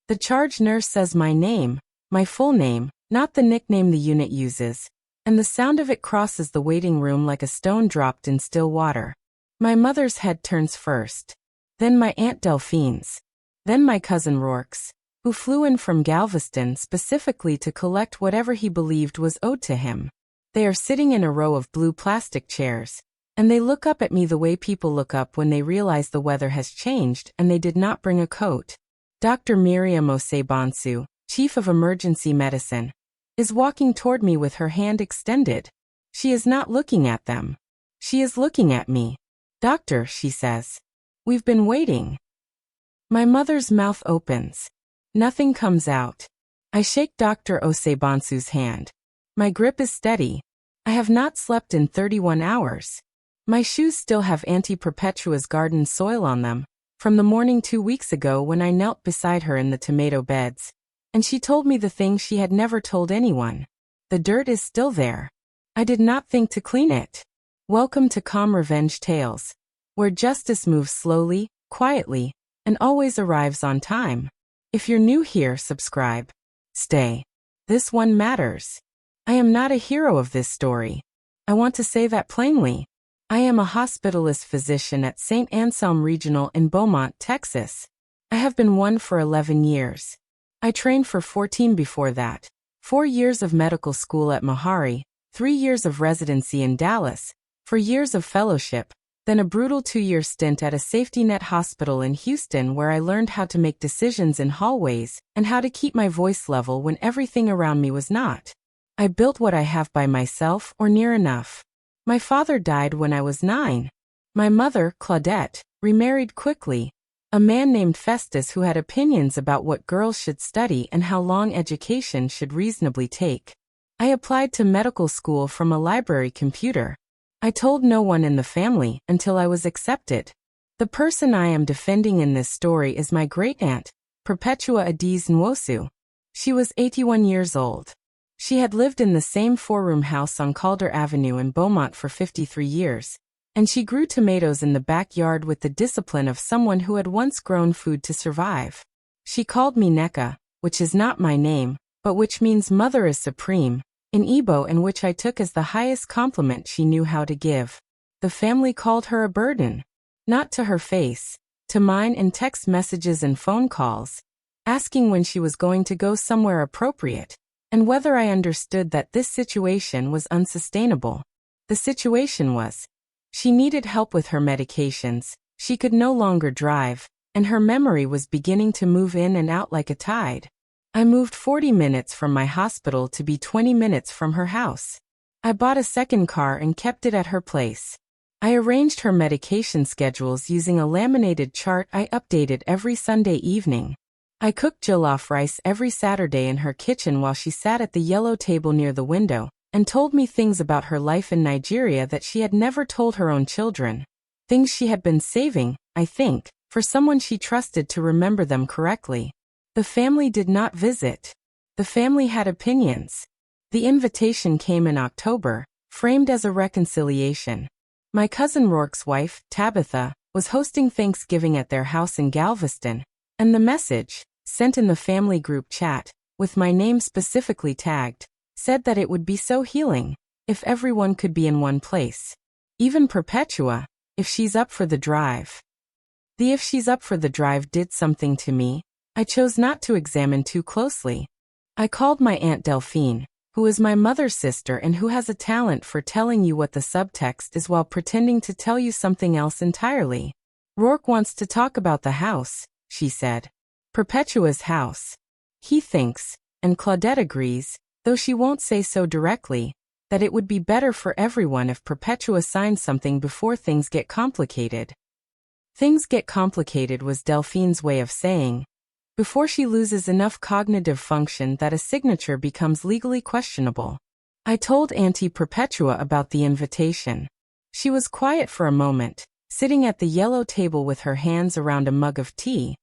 The charge nurse says my name, my full name, not the nickname the unit uses, and the sound of it crosses the waiting room like a stone dropped in still water. My mother's head turns first. Then my Aunt Delphine's. Then my cousin Rourke's, who flew in from Galveston specifically to collect whatever he believed was owed to him. They are sitting in a row of blue plastic chairs, and they look up at me the way people look up when they realize the weather has changed and they did not bring a coat. Dr. Miriam Osebansu, Chief of Emergency Medicine, is walking toward me with her hand extended. She is not looking at them. She is looking at me. "Doctor," she says. "We've been waiting." My mother's mouth opens. Nothing comes out. I shake Dr. Osebansu's hand. My grip is steady. I have not slept in 31 hours. My shoes still have Auntie Perpetua's garden soil on them, from the morning 2 weeks ago when I knelt beside her in the tomato beds, and she told me the thing she had never told anyone. The dirt is still there. I did not think to clean it. Welcome to Calm Revenge Tales, where justice moves slowly, quietly, and always arrives on time. If you're new here, subscribe. Stay. This one matters. I am not a hero of this story. I want to say that plainly. I am a hospitalist physician at St. Anselm Regional in Beaumont, Texas. I have been one for 11 years. I trained for 14 before that. 4 years of medical school at Mockery, 3 years of residency in Dallas, 4 years of fellowship, then a brutal 2-year stint at a safety net hospital in Houston where I learned how to make decisions in hallways and how to keep my voice level when everything around me was not. I built what I have by myself or near enough. My father died when I was 9. My mother, Claudette, remarried quickly. A man named Festus who had opinions about what girls should study and how long education should reasonably take. I applied to medical school from a library computer. I told no one in the family until I was accepted. The person I am defending in this story is my great-aunt, Perpetua Adiz Nwosu. She was 81 years old. She had lived in the same 4-room house on Calder Avenue in Beaumont for 53 years, and she grew tomatoes in the backyard with the discipline of someone who had once grown food to survive. She called me Neka, which is not my name, but which means Mother is Supreme, in Igbo, and which I took as the highest compliment she knew how to give. The family called her a burden. Not to her face, to mine in text messages and phone calls, asking when she was going to go somewhere appropriate, and whether I understood that this situation was unsustainable. The situation was, she needed help with her medications, she could no longer drive, and her memory was beginning to move in and out like a tide. I moved 40 minutes from my hospital to be 20 minutes from her house. I bought a second car and kept it at her place. I arranged her medication schedules using a laminated chart I updated every Sunday evening. I cooked jollof rice every Saturday in her kitchen while she sat at the yellow table near the window and told me things about her life in Nigeria that she had never told her own children. Things she had been saving, I think, for someone she trusted to remember them correctly. The family did not visit. The family had opinions. The invitation came in October, framed as a reconciliation. My cousin Rourke's wife, Tabitha, was hosting Thanksgiving at their house in Galveston, and the message, sent in the family group chat, with my name specifically tagged, said that it would be so healing if everyone could be in one place. Even Perpetua, if she's up for the drive. The if she's up for the drive did something to me. I chose not to examine too closely. I called my Aunt Delphine, who is my mother's sister and who has a talent for telling you what the subtext is while pretending to tell you something else entirely. "Rourke wants to talk about the house," she said. "Perpetua's house. He thinks, and Claudette agrees, though she won't say so directly, that it would be better for everyone if Perpetua signed something before things get complicated." Things get complicated was Delphine's way of saying, before she loses enough cognitive function that a signature becomes legally questionable. I told Auntie Perpetua about the invitation. She was quiet for a moment, sitting at the yellow table with her hands around a mug of tea,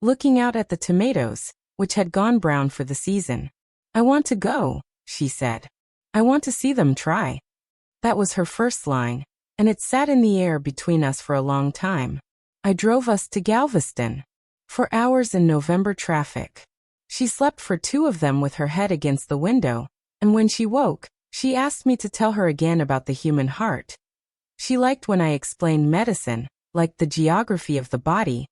looking out at the tomatoes, which had gone brown for the season. "I want to go," she said. "I want to see them try." That was her first line, and it sat in the air between us for a long time. I drove us to Galveston. For hours in November traffic. She slept for 2 of them with her head against the window, and when she woke, she asked me to tell her again about the human heart. She liked when I explained medicine, like the geography of the body,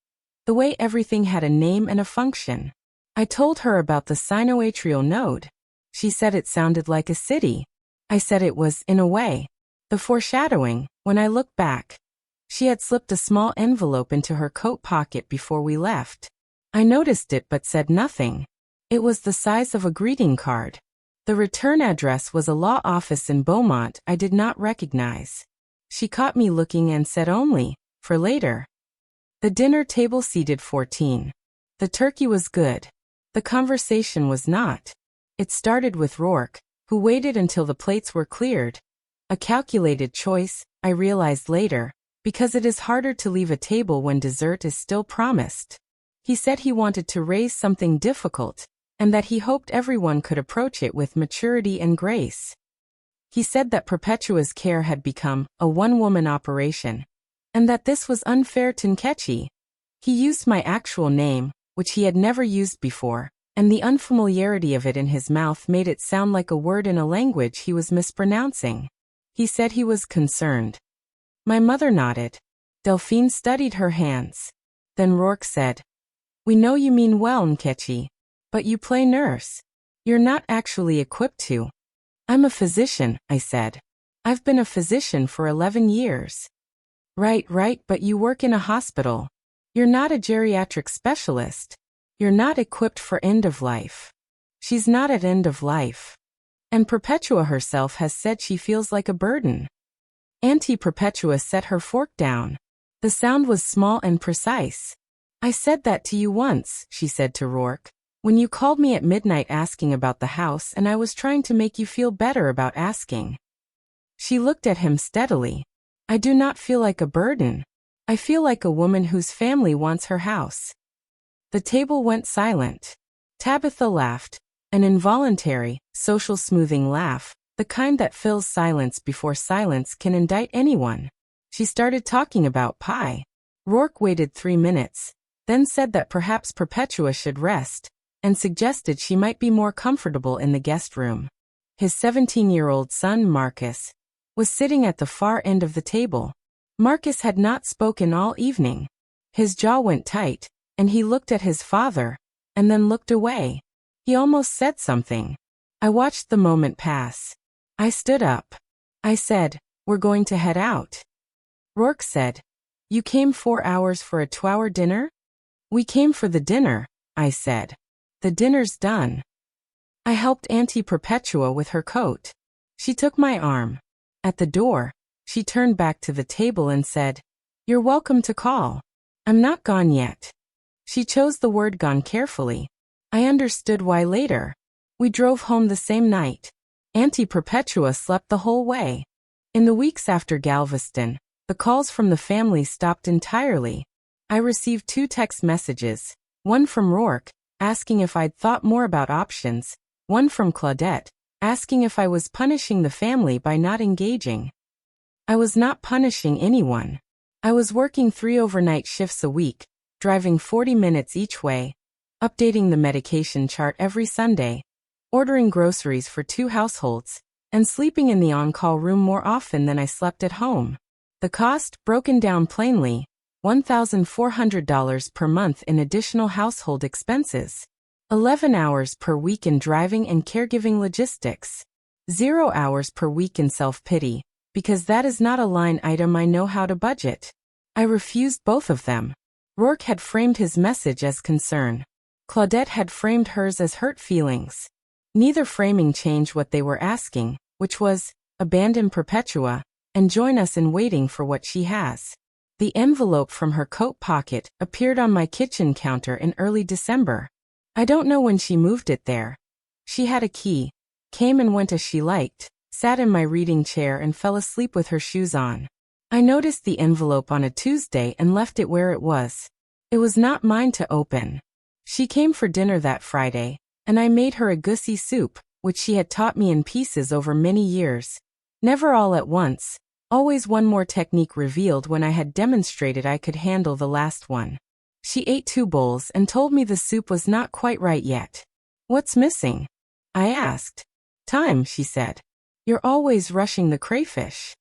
the way everything had a name and a function. I told her about the sinoatrial node. She said it sounded like a city. I said it was, in a way. The foreshadowing, when I looked back. She had slipped a small envelope into her coat pocket before we left. I noticed it but said nothing. It was the size of a greeting card. The return address was a law office in Beaumont I did not recognize. She caught me looking and said only, for later. The dinner table seated 14. The turkey was good. The conversation was not. It started with Rourke, who waited until the plates were cleared. A calculated choice, I realized later, because it is harder to leave a table when dessert is still promised. He said he wanted to raise something difficult, and that he hoped everyone could approach it with maturity and grace. He said that Perpetua's care had become a one-woman operation, and that this was unfair to Nkechi. He used my actual name, which he had never used before, and the unfamiliarity of it in his mouth made it sound like a word in a language he was mispronouncing. He said he was concerned. My mother nodded. Delphine studied her hands. Then Rourke said, "We know you mean well, Nkechi, but you play nurse. You're not actually equipped to." "I'm a physician," I said. "I've been a physician for 11 years. Right, but you work in a hospital. You're not a geriatric specialist. You're not equipped for end of life." "She's not at end of life. And Perpetua herself has said she feels like a burden." Auntie Perpetua set her fork down. The sound was small and precise. "I said that to you once," she said to Rourke, "when you called me at midnight asking about the house, and I was trying to make you feel better about asking." She looked at him steadily. "I do not feel like a burden. I feel like a woman whose family wants her house." The table went silent. Tabitha laughed, an involuntary, social smoothing laugh, the kind that fills silence before silence can indict anyone. She started talking about pie. Rourke waited 3 minutes, then said that perhaps Perpetua should rest, and suggested she might be more comfortable in the guest room. His 17-year-old son, Marcus, was sitting at the far end of the table. Marcus had not spoken all evening. His jaw went tight, and he looked at his father, and then looked away. He almost said something. I watched the moment pass. I stood up. I said, "We're going to head out." Rourke said, "You came 4 hours for a 2-hour dinner?" "We came for the dinner," I said. "The dinner's done." I helped Auntie Perpetua with her coat. She took my arm. At the door, she turned back to the table and said, "You're welcome to call. I'm not gone yet." She chose the word gone carefully. I understood why later. We drove home the same night. Auntie Perpetua slept the whole way. In the weeks after Galveston, the calls from the family stopped entirely. I received 2 text messages, one from Rourke, asking if I'd thought more about options, one from Claudette, asking if I was punishing the family by not engaging. I was not punishing anyone. I was working 3 overnight shifts a week, driving 40 minutes each way, updating the medication chart every Sunday, ordering groceries for 2 households, and sleeping in the on-call room more often than I slept at home. The cost, broken down plainly, $1,400 per month in additional household expenses. 11 hours per week in driving and caregiving logistics. 0 hours per week in self-pity, because that is not a line item I know how to budget. I refused both of them. Rourke had framed his message as concern. Claudette had framed hers as hurt feelings. Neither framing changed what they were asking, which was, abandon Perpetua, and join us in waiting for what she has. The envelope from her coat pocket appeared on my kitchen counter in early December. I don't know when she moved it there. She had a key, came and went as she liked, sat in my reading chair and fell asleep with her shoes on. I noticed the envelope on a Tuesday and left it where it was. It was not mine to open. She came for dinner that Friday, and I made her a goosey soup, which she had taught me in pieces over many years. Never all at once, always one more technique revealed when I had demonstrated I could handle the last one. She ate 2 bowls and told me the soup was not quite right yet. What's missing? I asked. Time, she said. You're always rushing the crayfish.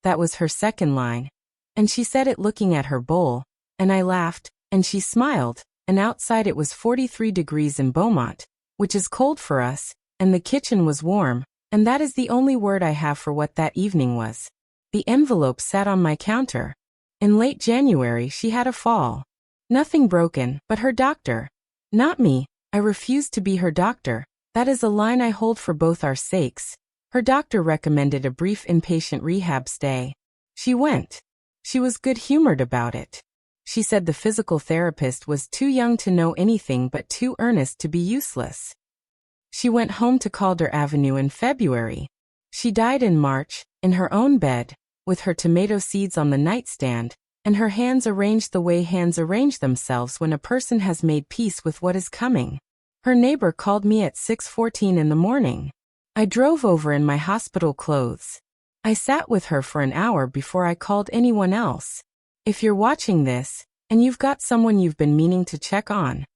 That was her second line. And she said it looking at her bowl, and I laughed, and she smiled, and outside it was 43 degrees in Beaumont, which is cold for us, and the kitchen was warm, and that is the only word I have for what that evening was. The envelope sat on my counter. In late January she had a fall. Nothing broken, but her doctor. Not me. I refused to be her doctor. That is a line I hold for both our sakes. Her doctor recommended a brief inpatient rehab stay. She went. She was good-humored about it. She said the physical therapist was too young to know anything but too earnest to be useless. She went home to Calder Avenue in February. She died in March, in her own bed, with her tomato seeds on the nightstand, and her hands arranged the way hands arrange themselves when a person has made peace with what is coming. Her neighbor called me at 6:14 in the morning. I drove over in my hospital clothes. I sat with her for an hour before I called anyone else. If you're watching this, and you've got someone you've been meaning to check on,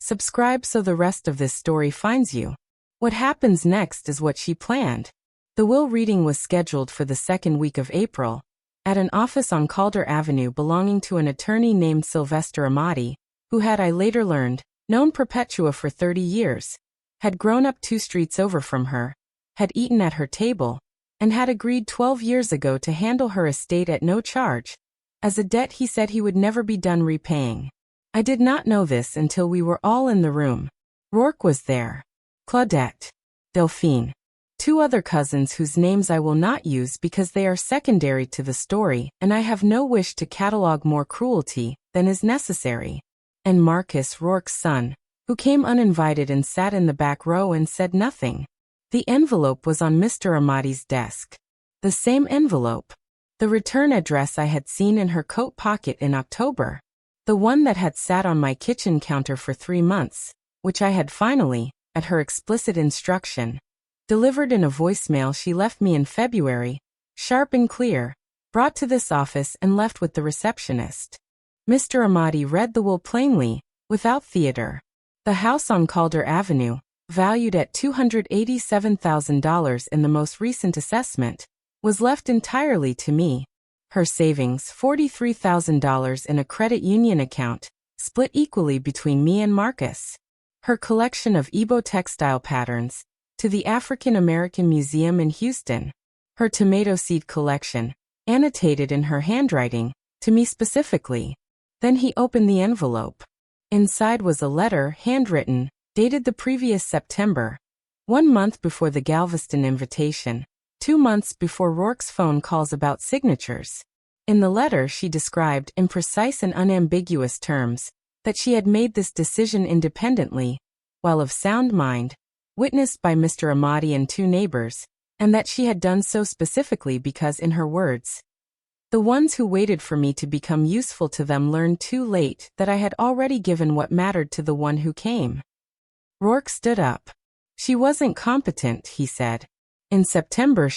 subscribe so the rest of this story finds you. What happens next is what she planned. The will reading was scheduled for the second week of April, at an office on Calder Avenue belonging to an attorney named Sylvester Amati, who had, I later learned, known Perpetua for 30 years, had grown up 2 streets over from her, had eaten at her table, and had agreed 12 years ago to handle her estate at no charge, as a debt he said he would never be done repaying. I did not know this until we were all in the room. Rourke was there. Claudette. Delphine. 2 other cousins whose names I will not use because they are secondary to the story, and I have no wish to catalogue more cruelty than is necessary. And Marcus, Rourke's son, who came uninvited and sat in the back row and said nothing. The envelope was on Mr. Amati's desk. The same envelope. The return address I had seen in her coat pocket in October. The one that had sat on my kitchen counter for 3 months, which I had finally, at her explicit instruction, delivered in a voicemail she left me in February, sharp and clear, brought to this office and left with the receptionist. Mr. Amati read the will plainly, without theater. The house on Calder Avenue, valued at $287,000 in the most recent assessment, was left entirely to me. Her savings, $43,000 in a credit union account, split equally between me and Marcus. Her collection of Igbo textile patterns, to the African American Museum in Houston. Her tomato seed collection, annotated in her handwriting, to me specifically. Then he opened the envelope. Inside was a letter, handwritten, dated the previous September, 1 month before the Galveston invitation, 2 months before Rourke's phone calls about signatures. In the letter she described, in precise and unambiguous terms, that she had made this decision independently, while of sound mind, witnessed by Mr. Amati and 2 neighbors, and that she had done so specifically because, in her words, the ones who waited for me to become useful to them learned too late that I had already given what mattered to the one who came. Rourke stood up. She wasn't competent, he said. In September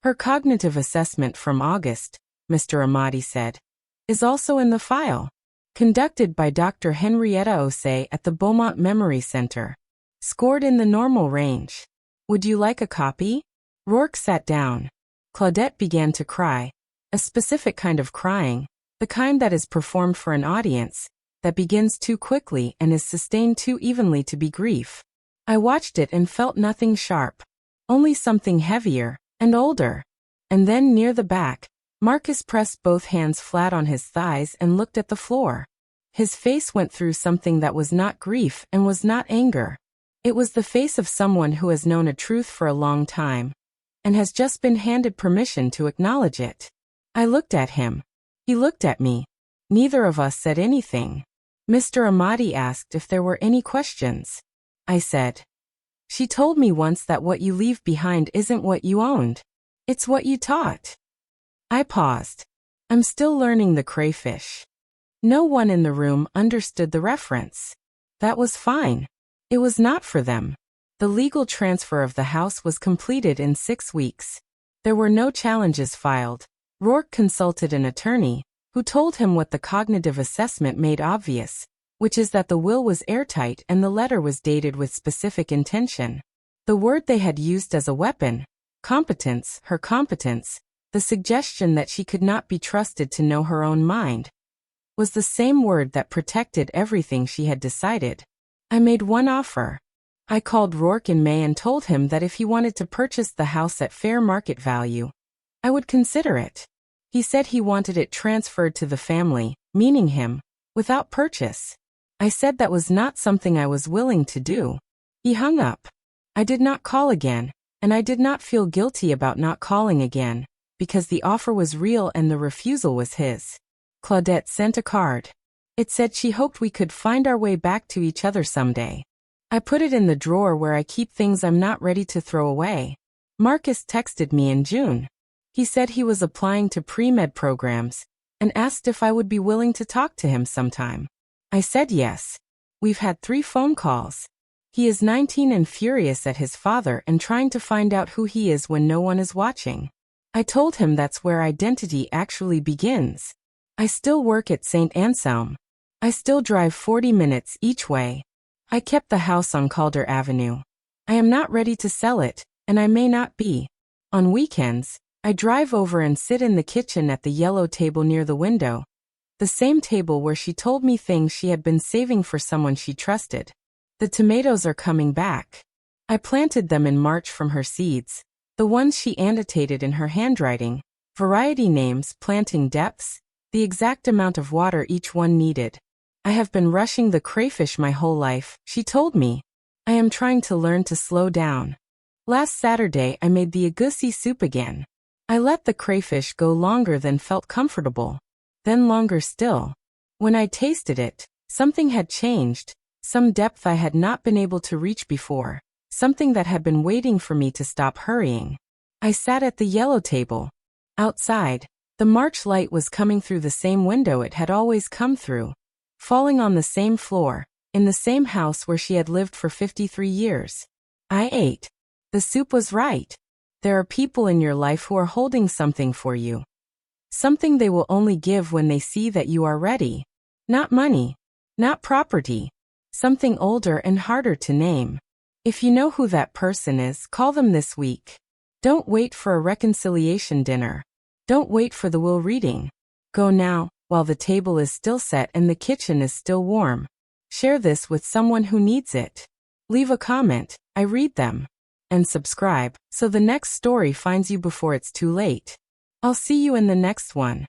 her cognitive assessment from August, Mr. Amati said, is also in the file. Conducted by Dr. Henrietta Osei at the Beaumont Memory Center. Scored in the normal range. Would you like a copy? Rourke sat down. Claudette began to cry. A specific kind of crying, the kind that is performed for an audience, that begins too quickly and is sustained too evenly to be grief. I watched it and felt nothing sharp. Only something heavier, and older. And then near the back, Marcus pressed both hands flat on his thighs and looked at the floor. His face went through something that was not grief and was not anger. It was the face of someone who has known a truth for a long time, and has just been handed permission to acknowledge it. I looked at him. He looked at me. Neither of us said anything. Mr. Amati asked if there were any questions. I said, "She told me once that what you leave behind isn't what you owned. It's what you taught." I paused. I'm still learning the crayfish. No one in the room understood the reference. That was fine. It was not for them. The legal transfer of the house was completed in 6 weeks. There were no challenges filed. Rourke consulted an attorney, who told him what the cognitive assessment made obvious, which is that the will was airtight and the letter was dated with specific intention. The word they had used as a weapon, competence, her competence, the suggestion that she could not be trusted to know her own mind, was the same word that protected everything she had decided. I made one offer. I called Rourke in May and told him that if he wanted to purchase the house at fair market value, I would consider it. He said he wanted it transferred to the family, meaning him, without purchase. I said that was not something I was willing to do. He hung up. I did not call again, and I did not feel guilty about not calling again, because the offer was real and the refusal was his. Claudette sent a card. It said she hoped we could find our way back to each other someday. I put it in the drawer where I keep things I'm not ready to throw away. Marcus texted me in June. He said he was applying to pre-med programs and asked if I would be willing to talk to him sometime. I said yes. We've had 3 phone calls. He is 19 and furious at his father and trying to find out who he is when no one is watching. I told him that's where identity actually begins. I still work at St. Anselm. I still drive 40 minutes each way. I kept the house on Calder Avenue. I am not ready to sell it, and I may not be. On weekends, I drive over and sit in the kitchen at the yellow table near the window, the same table where she told me things she had been saving for someone she trusted. The tomatoes are coming back. I planted them in March from her seeds, the ones she annotated in her handwriting, variety names, planting depths, the exact amount of water each one needed. I have been rushing the crayfish my whole life, she told me. I am trying to learn to slow down. Last Saturday I made the egusi soup again. I let the crayfish go longer than felt comfortable. Then longer still. When I tasted it, something had changed, some depth I had not been able to reach before, something that had been waiting for me to stop hurrying. I sat at the yellow table. Outside, the March light was coming through the same window it had always come through, falling on the same floor, in the same house where she had lived for 53 years. I ate. The soup was right. There are people in your life who are holding something for you. Something they will only give when they see that you are ready. Not money. Not property. Something older and harder to name. If you know who that person is, call them this week. Don't wait for a reconciliation dinner. Don't wait for the will reading. Go now, while the table is still set and the kitchen is still warm. Share this with someone who needs it. Leave a comment, I read them. And subscribe, so the next story finds you before it's too late. I'll see you in the next one.